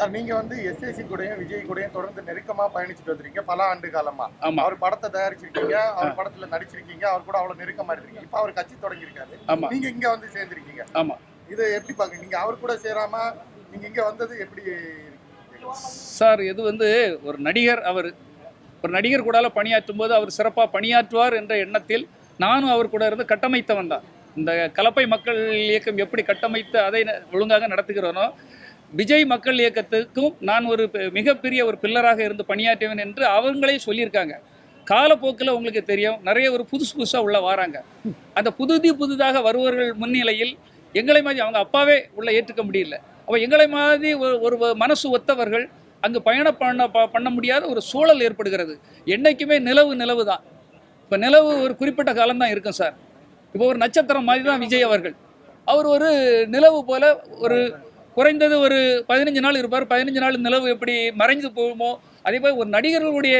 Sir நீங்க வந்து SAC கூடயும் விஜய் கூடயும் தொடர்ந்து நெருக்கமா பயணிச்சுட்டு வந்திருக்கீங்க பல ஆண்டு காலமா. அவர் படத்தை தயாரிச்சிருக்கீங்க, அவர் படத்துல நடிச்சிருக்கீங்க, அவர் கூட அவ்வளவு நெருக்கமா இருக்கீங்க. இப்ப அவர் கட்சி தொடங்கியிருக்காரு, நீங்க இங்க வந்து சேர்ந்திருக்கீங்க. இது எப்படி பாக்குறீங்க? நீங்க அவர் கூட சேராம நீங்க இங்க வந்தது எப்படி சார்? இது வந்து ஒரு நடிகர், அவர் ஒரு நடிகர் கூட பணியாற்றும் போது அவர் சிறப்பாக பணியாற்றுவார் என்ற எண்ணத்தில் நானும் அவர் கூட இருந்து கட்டமைத்தவன் தான். இந்த கலப்பை மக்கள் இயக்கம் எப்படி கட்டமைத்து அதை ஒழுங்காக நடத்துகிறோனோ, விஜய் மக்கள் இயக்கத்துக்கும் நான் ஒரு மிகப்பெரிய ஒரு பில்லராக இருந்து பணியாற்றியவன் என்று அவங்களே சொல்லியிருக்காங்க. காலப்போக்கில் உங்களுக்கு தெரியும், நிறைய ஒரு புதுசாக உள்ள வராங்க. அந்த புதிதாக வருவர்கள் முன்னிலையில் எங்களை மாதிரி அவங்க அப்பாவே உள்ள ஏற்றுக்க முடியல. அப்போ எங்களை மாதிரி ஒரு மனசு ஒத்தவர்கள் அங்கு பயணம் பண்ண முடியாத ஒரு சூழல் ஏற்படுகிறது. என்றைக்குமே நிலவு தான். இப்போ நிலவு ஒரு குறிப்பிட்ட காலம்தான் இருக்கும் சார். இப்போ ஒரு நட்சத்திரம் மாதிரி தான் விஜய் அவர்கள். அவர் ஒரு நிலவு போல ஒரு குறைந்தது ஒரு 15 நாள் இருப்பார். 15 நாள் நிலவு எப்படி மறைஞ்சு போகுமோ அதே போல் ஒரு நடிகர்களுடைய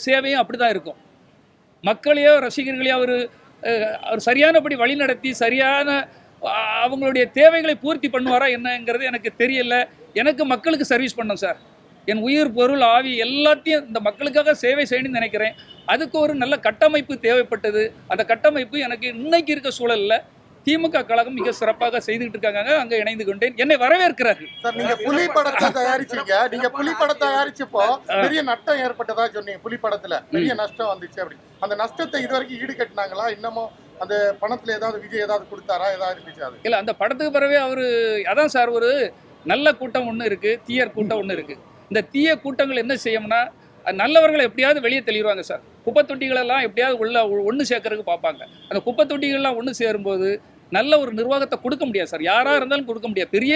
சேவையும் அப்படி தான் இருக்கும். மக்களையோ ரசிகர்களையோ அவர் சரியானபடி வழிநடத்தி சரியான அவங்களுடைய தேவைகளை பூர்த்தி பண்ணுவாரா என்னங்கிறது எனக்கு தெரியல. எனக்கு மக்களுக்கு சர்வீஸ் பண்ணோம் சார். என் உயிர் பொருள் ஆவி எல்லாத்தையும் இந்த மக்களுக்காக சேவை செய்யணும்னு நினைக்கிறேன். அதுக்கு ஒரு நல்ல கட்டமைப்பு தேவைப்பட்டது. அந்த கட்டமைப்பு எனக்கு இன்னைக்கு இருக்க சூழலில் திமுக கழகம் மிக சிறப்பாக செய்துகிட்டு இருக்காங்க. அங்க இணைந்து கொண்டேன். என்னை வரவேற்கிறார்கள். நீங்க புலி படத்தை தயாரிச்சீங்க. நீங்க புலி படத்தை தயாரிச்சப்போ பெரிய நஷ்டம் ஏற்பட்டதா சொன்னீங்க. புலி படத்துல பெரிய நஷ்டம் வந்துச்சு. அப்படி அந்த நஷ்டத்தை இதுவரைக்கும் ஈடு கட்டினாங்களா? இன்னமும் அந்த பணத்துல ஏதாவது விஜய் ஏதாவது கொடுத்தாரா? ஏதாவது இருந்துச்சு? அது இல்ல. அந்த படத்துக்கு பிறவே அவரு அதான் சார், ஒரு நல்ல கூட்டம் ஒன்று இருக்கு, தீயர் கூட்டம் ஒன்று இருக்கு. இந்த தீய கூட்டங்கள் என்ன செய்யும்னா, நல்லவர்களை எப்படியாவது வெளியே தெளிவாங்க சார். குப்பை தொட்டிகளெல்லாம் எப்படியாவது உள்ள ஒன்று சேர்க்கறதுக்கு பார்ப்பாங்க. அந்த குப்பை தொட்டிகள்லாம் ஒன்று சேரும்போது நல்ல ஒரு நிர்வாகத்தை கொடுக்க முடியாது சார். யாராக இருந்தாலும் கொடுக்க முடியாது. பெரிய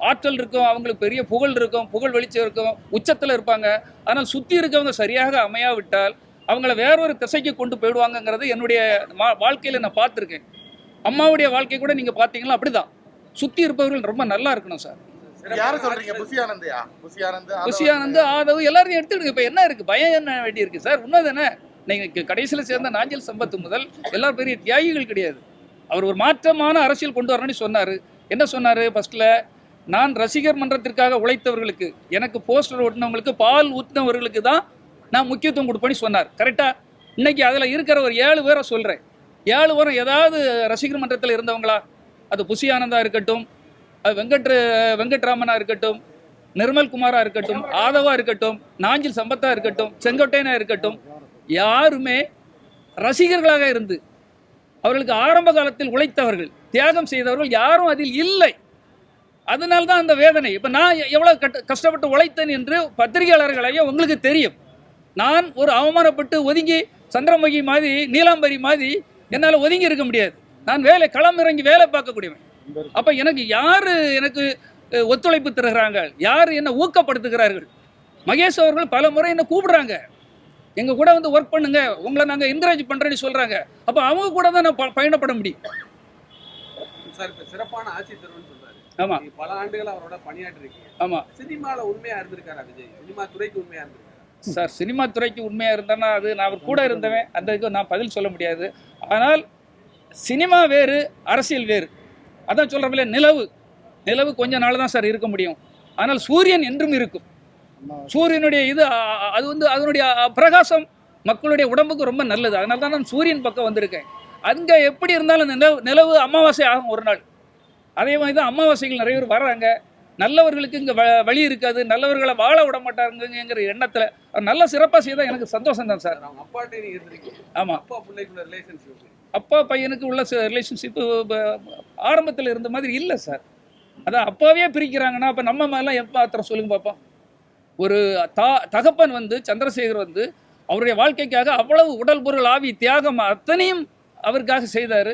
ஆற்றல் இருக்கும், அவங்களுக்கு பெரிய புகழ் இருக்கும், புகழ் வெளிச்சம் இருக்கும், உச்சத்தில் இருப்பாங்க. ஆனால் சுற்றி இருக்கவங்க சரியாக அமையாவிட்டால் அவங்கள வேறொரு திசைக்கு கொண்டு போயிடுவாங்கங்கிறது என்னுடைய வாழ்க்கையில் நான் பார்த்துருக்கேன். அம்மாவுடைய வாழ்க்கை கூட நீங்கள் பார்த்தீங்கன்னா அப்படிதான். சுற்றி இருப்பவர்கள் ரொம்ப நல்லா இருக்கணும் சார். புஷியானந்த், ஆதவ் எல்லாரையும் எடுத்துக்கிட்டு இப்போ என்ன இருக்கு? பயம் என்ன வேண்டி இருக்கு சார்? உண்மைதானே? நீங்கள் கடைசியில் சேர்ந்த நாஞ்சில் சம்பத்து முதல் எல்லாரும் பெரிய தியாகிகள் கிடையாது. அவர் ஒரு மாற்றமான அரசியல் கொண்டு வரணும்னு சொன்னார். என்ன சொன்னார்? ஃபர்ஸ்ட்ல நான் ரசிகர் மன்றத்திற்காக உழைத்தவர்களுக்கு, எனக்கு போஸ்டர் ஓட்டினவங்களுக்கு, பால் ஊற்றினவர்களுக்கு தான் நான் முக்கியத்துவம் கொடுப்பேன்னு சொன்னார். கரெக்டாக? இன்னைக்கு அதில் இருக்கிற ஒரு 7 பேரை சொல்கிறேன். 7 பேரும் ஏதாவது ரசிகர் மன்றத்தில் இருந்தவங்களா? அது புஷியானந்தா இருக்கட்டும், அது வெங்கட்ராமனா இருக்கட்டும், நிர்மல்குமாரா இருக்கட்டும், ஆதவா இருக்கட்டும், நாஞ்சில் சம்பத்தா இருக்கட்டும், செங்கோட்டையனா இருக்கட்டும், யாருமே ரசிகர்களாக இருந்து அவர்களுக்கு ஆரம்ப காலத்தில் உழைத்தவர்கள், தியாகம் செய்தவர்கள் யாரும் அதில் இல்லை. அதனால்தான் அந்த வேதனை. இப்போ நான் எவ்வளோ கஷ்டப்பட்டு உழைத்தேன் என்று பத்திரிகையாளர்களையும் உங்களுக்கு தெரியும். நான் ஒரு அவமானப்பட்டு ஒதுங்கி சந்திரமுகி மாதிரி, நீலாம்பரி மாதிரி என்னால் ஒதுங்கி இருக்க முடியாது. நான் களம் இறங்கி வேலை பார்க்கக்கூடியவன். அப்போ எனக்கு யார் எனக்கு ஒத்துழைப்பு தருகிறாங்க, யார் என்னை ஊக்கப்படுத்துகிறார்கள்? மகேஷ் அவர்கள் பல முறை என்ன கூப்பிடுறாங்க, எங்க கூட வந்து ஒர்க் பண்ணுங்க, உங்களை நாங்க என்கரேஜ் பண்றேன்னு சொல்றாங்க. அப்ப அவங்க கூட தான் நான் பயணப்பட முடியும். சார், சிறப்பான ஆட்சி தருவன்னு சொல்றாரு. ஆமா, பல ஆண்டுகள் அவரோட பணியாற்றி இருக்கீங்க. ஆமா. சினிமால உண்மையா இருந்திருக்காரா விஜய்? சினிமா துறைக்கு உண்மையா இருந்திருக்காரா? சார், சினிமா துறைக்கு உண்மையா இருந்தானா அது நான் அவர் கூட இருந்தவன், அந்த இதுக்கு நான் பதில் சொல்ல முடியாது. ஆனால் சினிமா வேறு, அரசியல் வேறு. அதான் சொல்றப்பல நிலவு கொஞ்ச நாள் தான் சார் இருக்க முடியும். ஆனால் சூரியன் என்றும் இருக்கும். சூரியனுடைய இது அது வந்து அதனுடைய பிரகாசம் மக்களுடைய உடம்புக்கு ரொம்ப நல்லது. அதனால தான் நான் சூரியன் பக்கம் வந்திருக்கேன். அங்கே எப்படி இருந்தாலும் நிலவு அமாவாசை ஆகும் ஒரு நாள். அதே மாதிரி தான் அமாவாசைகள் நிறைய பேர் வர்றாங்க. நல்லவர்களுக்கு இங்கே வழி இருக்காது, நல்லவர்களை வாழ விட மாட்டாருங்கிற எண்ணத்தில் நல்ல சிறப்பாக செய்தால் எனக்கு சந்தோஷம் தான் சார். ஆமாம், அப்பா பையனுக்கு உள்ள ரிலேஷன்ஷிப்பு ஆரம்பத்தில் இருந்த மாதிரி இல்லை சார். அதான் அப்பாவே பிரிக்கிறாங்கன்னா அப்போ நம்ம மேலாம் எப்போ ஆத்திரம் சொல்லுங்க பார்ப்போம். ஒரு தகப்பன் வந்து சந்திரசேகர் வந்து அவருடைய வாழ்க்கைக்காக அவ்வளவு உடல் பொருள் ஆவி தியாகம் அத்தனையும் அவருக்காக செய்தார்.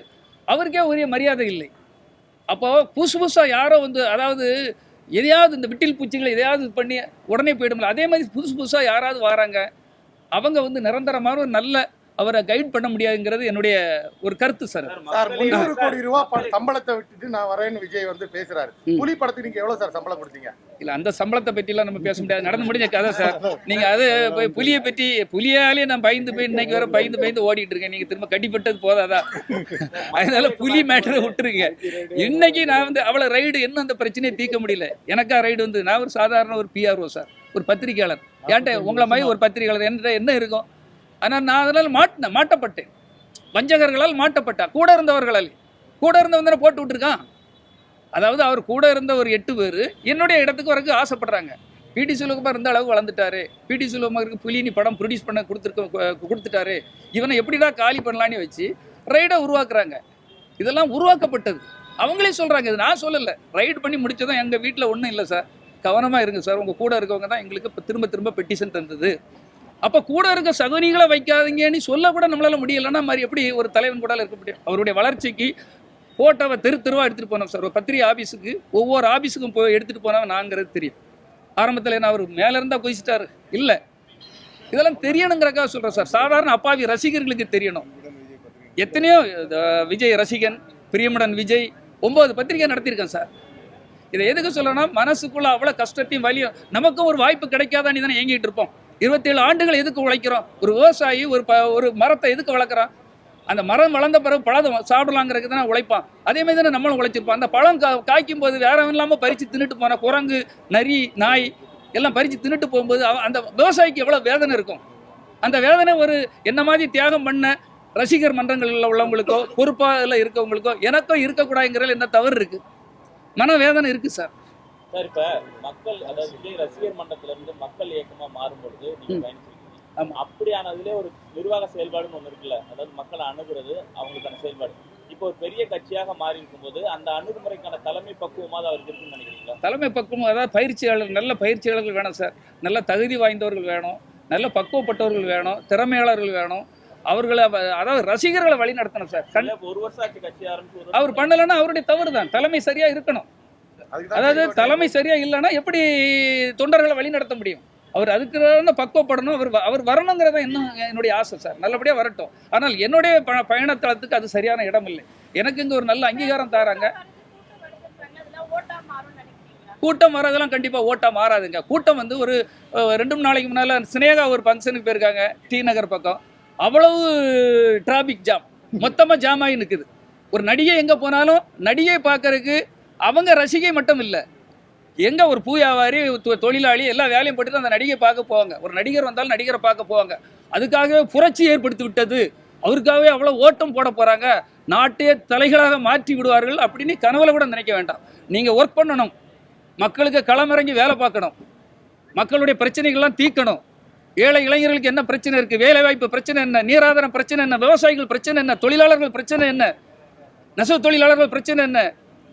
அவருக்கே உரிய மரியாதை இல்லை. அப்போ புதுசாக யாரோ வந்து, அதாவது எதையாவது இந்த விட்டில் பூச்சிகளை எதையாவது பண்ணி உடனே போயிடும்ல, அதே மாதிரி புதுசாக யாராவது வராங்க, அவங்க வந்து நிரந்தரமான ஒரு நல்ல அவரை கைட் பண்ண முடியாதுங்கிறது என்னுடைய ஒரு கருத்து சார். சார் 300 கோடி ரூபாய் சம்பளத்தை விட்டுட்டு நான் வரேன்னு விஜய் வந்து பேசுறாரு. புலி படத்துக்கு நீங்க எவ்வளவு சார் சம்பளம் கொடுத்தீங்க? இல்ல அந்த சம்பளத்தை பற்றி எல்லாம் நம்ம பேச முடியாது, நடந்து முடிஞ்ச கதை சார். நீங்க அது புலியை பற்றி புலியாலே நான் பயந்து போய் இன்னைக்கு வர பயந்து ஓடிட்டு இருக்கேன். நீங்க திரும்ப கட்டிப்பட்டது போதாதா? அதனால புலி மேட்டரை விட்டுருங்க. இன்னைக்கு நான் வந்து அவ்வளவு ரைடு என்ன அந்த பிரச்சனையை தீர்க்க முடியல. எனக்கா ரைடு வந்து நான் ஒரு சாதாரண ஒரு PRO சார், ஒரு பத்திரிகையாளர். ஏன்ட்ட உங்களை மாதிரி ஒரு பத்திரிகையாளர் என்கிட்ட என்ன இருக்கும்? ஆனால் நான் அதனால் மாட்டப்பட்டேன், வஞ்சகர்களால் மாட்டப்பட்டேன். கூட இருந்தவங்க போட்டு விட்டுருக்கான். அதாவது அவர் கூட இருந்த ஒரு 8 பேர் என்னுடைய இடத்துக்கு வரக்கு ஆசைப்படுறாங்க. பிடி சுலகுமார் இருந்த அளவு வளர்ந்துட்டாரு, பிடி சுலகுமாருக்கு புலினி படம் ப்ரொடியூஸ் பண்ண கொடுத்துட்டாரு, இவனை எப்படிடா காலி பண்ணலான்னு வச்சு ரைடை உருவாக்குறாங்க. இதெல்லாம் உருவாக்கப்பட்டது, அவங்களே சொல்கிறாங்க, இது நான் சொல்லலை. ரைடு பண்ணி முடிச்சதும் எங்கள் வீட்டில் ஒன்றும் இல்லை சார், கவனமாக இருங்க சார், உங்கள் கூட இருக்கவங்க தான் எங்களுக்கு இப்போ திரும்ப பெட்டிஷன் தந்தது. அப்போ கூட இருக்க சகுனிகளை வைக்காதீங்கன்னு சொல்ல கூட நம்மளால முடியலைன்னா மாதிரி எப்படி ஒரு தலைவன் கூட இருக்க முடியும்? அவருடைய வளர்ச்சிக்கு போட்டோவை தெருவாக எடுத்துகிட்டு போனோம் சார். ஒரு பத்திரிகை ஆஃபீஸுக்கு ஒவ்வொரு ஆஃபீஸுக்கும் போய் எடுத்துகிட்டு போனவன் நாங்கிறது தெரியும். ஆரம்பத்தில் என்ன அவர் மேலே இருந்தால் கொதிச்சிட்டாரு இல்லை, இதெல்லாம் தெரியணுங்கிறக்காக சொல்கிறேன் சார். சாதாரண அப்பாவி ரசிகர்களுக்கு தெரியணும். எத்தனையோ விஜய் ரசிகன், பிரியமுடன் விஜய் 9 பத்திரிகை நடத்தியிருக்கேன் சார். இதை எதுக்கு சொல்லணும்னா, மனசுக்குள்ள அவ்வளோ கஷ்டத்தையும் வலியும், நமக்கும் ஒரு வாய்ப்பு கிடைக்காதான்னு தானே ஏங்கிட்டு இருப்போம். 27 ஆண்டுகள் எதுக்கு உழைக்கிறோம்? ஒரு விவசாயி ஒரு மரத்தை எதுக்கு வளர்க்குறான்? அந்த மரம் வளர்ந்த பிறகு பழம் சாப்பிடலாங்கிறதுக்கு தானே உழைப்பான். அதே மாதிரி தானே நம்மளும் உழைச்சிருப்போம். அந்த பழம் காய்க்கும் போது வேற இல்லாமல் பறித்து தின்னுட்டு போன குரங்கு, நரி, நாய் எல்லாம் பறித்து தின்னுட்டு போகும்போது அந்த விவசாயிக்கு எவ்வளோ வேதனை இருக்கும். அந்த வேதனை ஒரு என்ன மாதிரி தியாகம் பண்ண ரசிகர் மன்றங்களில் உள்ளவங்களுக்கோ பொறுப்பாக இருக்கவங்களுக்கோ எனக்கோ இருக்கக்கூடாதுங்கிறதுல என்ன தவறு இருக்கு? மனவேதனை இருக்கு சார். சார், இப்ப மக்கள், அதாவது விஜய் ரசிகர் மன்றத்துல இருந்து மக்கள் இயக்கமா மாறும்பொழுது நீங்க பயணிச்சிருக்கீங்க. அப்படியானதுல ஒரு நிர்வாக செயல்பாடுன்னு ஒண்ணு இருக்குல்ல, அதாவது மக்களை அணுகுறது, அவங்களுக்கான செயல்பாடு. இப்போ ஒரு பெரிய கட்சியாக மாறி இருக்கும் போது அந்த அணுகுமுறைக்கான தலைமை பக்குவமாக அவருக்கு இருக்குன்னு நினைக்கிறீங்களா? தலைமை பக்குவம், அதாவது பயிற்சியாளர், நல்ல பயிற்சியாளர்கள் வேணும் சார், நல்ல தகுதி வாய்ந்தவர்கள் வேணும், நல்ல பக்குவப்பட்டவர்கள் வேணும், திறமையாளர்கள் வேணும். அவர்களை, அதாவது ரசிகர்களை வழி நடத்தணும் சார். ஒரு வருஷம் ஆச்சு கட்சி ஆரம்பிச்சு, அவர் பண்ணலன்னா அவருடைய தவறு தான். தலைமை சரியா இருக்கணும். அதாவது தலைமை சரியா இல்லைன்னா எப்படி தொண்டர்களை வழி நடத்த முடியும்? அவர் அதுக்கு பக்குவப்படணும். அவர் வரணுங்கிறத இன்னும் என்னுடைய ஆசை சார், நல்லபடியா வரட்டும். ஆனால் என்னுடைய பயணத்தளத்துக்கு அது சரியான இடம் இல்லை. எனக்கு இங்க ஒரு நல்ல அங்கீகாரம் தராங்க. கூட்டம் வரதெல்லாம் கண்டிப்பா ஓட்டா மாறாதுங்க. கூட்டம் வந்து ஒரு 2 நாளைக்கு முன்னால சினேகா ஒரு ஃபங்க்ஷனுக்கு போயிருக்காங்க, டி நகர் பக்கம். அவ்வளவு டிராபிக் ஜாம், மொத்தமா ஜாம் ஆகி நிற்குது. ஒரு நடிகை எங்க போனாலும் நடிகை பார்க்கறதுக்கு அவங்க ரசிகை மட்டும் இல்லை, எங்க ஒரு பூ வியாபாரி, தொழிலாளி எல்லா வேலையும் போட்டு அந்த நடிகை பார்க்க போவாங்க. ஒரு நடிகர் வந்தாலும் நடிகரை பார்க்க போவாங்க. அதுக்காகவே புரட்சி ஏற்படுத்தி விட்டது, அவருக்காகவே அவ்வளோ ஓட்டம் போட போறாங்க, நாட்டையே தலைகளாக மாற்றி விடுவார்கள் அப்படின்னு கனவுல கூட நினைக்க வேண்டாம். நீங்க ஒர்க் பண்ணணும், மக்களுக்கு களமிறங்கி வேலை பார்க்கணும், மக்களுடைய பிரச்சனைகள்லாம் தீர்க்கணும். ஏழை இளைஞர்களுக்கு என்ன பிரச்சனை இருக்கு, வேலை வாய்ப்பு பிரச்சனை என்ன, நீராதாரம் பிரச்சனை என்ன, விவசாயிகள் பிரச்சனை என்ன, தொழிலாளர்கள் பிரச்சனை என்ன, நெசவு தொழிலாளர்கள் பிரச்சனை என்ன,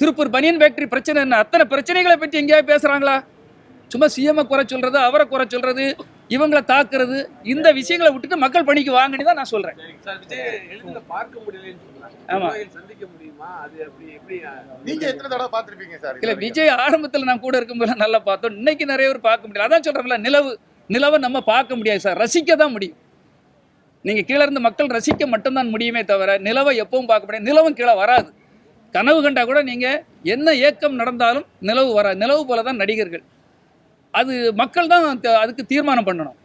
திருப்பூர் பனியன் ஃபேக்டரி பிரச்சனை என்ன, அத்தனை பிரச்சனைகளை பற்றி எங்கேயாவது பேசுறாங்களா? சும்மா சிஎம்ஐ குறை சொல்றது, அவரை குறை சொல்றது, இவங்களை தாக்குறது, இந்த விஷயங்களை விட்டுட்டு மக்கள் பணிக்கு வாங்கன்னு தான் நான் சொல்றேன். இல்ல, விஜய் ஆரம்பத்தில் நான் கூட இருக்கும்போது நல்லா பார்த்தோம். இன்னைக்கு நிறைய பேர் பார்க்க முடியல. அதான் சொல்றேன்ல, நிலவை நம்ம பார்க்க முடியாது சார், ரசிக்க தான் முடியும். நீங்க கீழே இருந்து மக்கள் ரசிக்க மட்டும்தான் முடியுமே தவிர நிலவை எப்பவும் பார்க்க முடியாது. நிலவும் கீழே வராது. கனவு கண்டா கூட நீங்க என்ன ஏக்கம் நடந்தாலும் நிலவு வராது. நிலவு போல தான் நடிகர்கள். அது மக்கள் தான் அதுக்கு தீர்மானம் பண்ணணும்.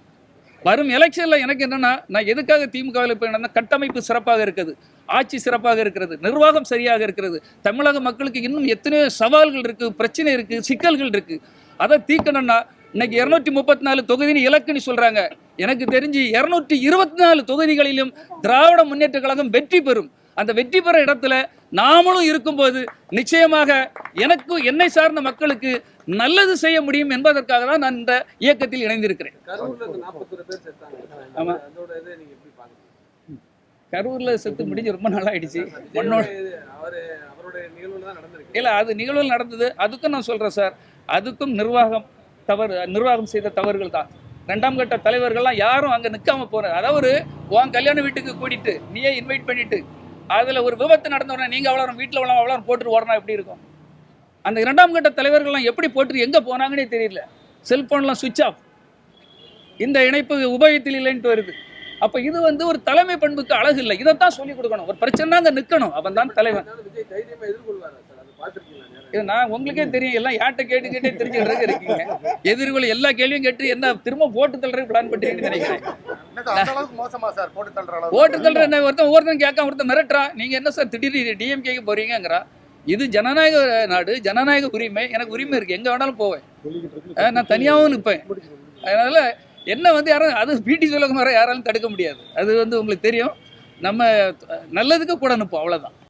வரும் எலெக்ஷன்ல எனக்கு என்னன்னா, நான் எதுக்காக திமுகவில் இப்போ என்னன்னா, கட்டமைப்பு சிறப்பாக இருக்குது, ஆட்சி சிறப்பாக இருக்கிறது, நிர்வாகம் சரியாக இருக்கிறது. தமிழக மக்களுக்கு இன்னும் எத்தனையோ சவால்கள் இருக்கு, பிரச்சனை இருக்கு, சிக்கல்கள் இருக்கு. அதை தீர்க்கணும்னா இன்னைக்கு 234 தொகுதின்னு இலக்குன்னு சொல்றாங்க. எனக்கு தெரிஞ்சு 224 தொகுதிகளிலும் திராவிட முன்னேற்ற கழகம் வெற்றி பெறும். அந்த வெற்றி பெற இடத்துல நாமளும் இருக்கும்போது நிச்சயமாக என்னை சார்ந்த மக்களுக்கு நல்லது செய்ய முடியும் என்பதற்காக தான் நான் இந்த இயக்கத்தில் இணைந்திருக்கிறேன். கரூர்ல செத்து முடிஞ்சு ரொம்ப நாள் ஆயிடுச்சு. இல்ல, அது நிகழ்வுகள் நடந்தது. அதுக்கும் நான் சொல்றேன் சார், அதுக்கும் நிர்வாகம் செய்த தவறுகள் தான். 2ஆம் கட்ட தலைவர்கள்லாம் யாரும் அங்க நிற்காம போன, அதாவது உன் கல்யாண வீட்டுக்கு கூட்டிட்டு நீயே இன்வைட் பண்ணிட்டு அதுல ஒரு விபத்து நடந்த உடனே நீங்க அவ்வளோ வீட்டில் அவ்வளோ போட்டு ஓடனா எப்படி இருக்கும்? அந்த 2ஆம் கட்ட தலைவர்கள்லாம் எப்படி போட்டு எங்க போனாங்கன்னே தெரியல. செல்போன்லாம் சுவிட்ச் ஆஃப், இந்த இணைப்பு உபயோகத்தில் இல்லைன்ட்டு வருது. அப்ப இது வந்து ஒரு தலைமை பண்புக்கு அழகு இல்லை. இதைத்தான் சொல்லிக் கொடுக்கணும். ஒரு பிரச்சனை அங்க நிக்கணும், அவன் தான் தலைவன். விஜய் தைரியமா எதிர்கொள்வாரா சார்? அது பாத்துருக்கீங்களா? இது நான் உங்களுக்கே தெரியும், எல்லாம் யார்கிட்ட கேட்டே தெரிஞ்சுக்கிறதுக்கு இருக்கீங்க. எதிர்கொள்ள எல்லா கேள்வியும் கேட்டு என்ன திரும்ப போட்டு தள்ளுறது பிளான் பண்ணிட்டு நினைக்கிறேன். அந்த அளவுக்கு மோசமா சார் போட்டு தள்ளுற அளவுக்கு? போட்டு தள்ளுற என்ன, ஒருத்தன் கேட்க ஒருத்தன் மிரட்டுறான். நீங்க என்ன சார் திடீர்னு டிஎம்கேக்கு போறீங்கிறா? இது ஜனநாயக நாடு, ஜனநாயக உரிமை. எனக்கு உரிமை இருக்கு, எங்க வேணாலும் போவேன், நான் தனியாகவும் நிற்பேன். அதனால என்ன வந்து யாரும் அது பிடி சொல்லுங்க யாராலும் தடுக்க முடியாது. அது வந்து உங்களுக்கு தெரியும். நம்ம நல்லதுக்கு கூட நிற்போம், அவ்வளவுதான்.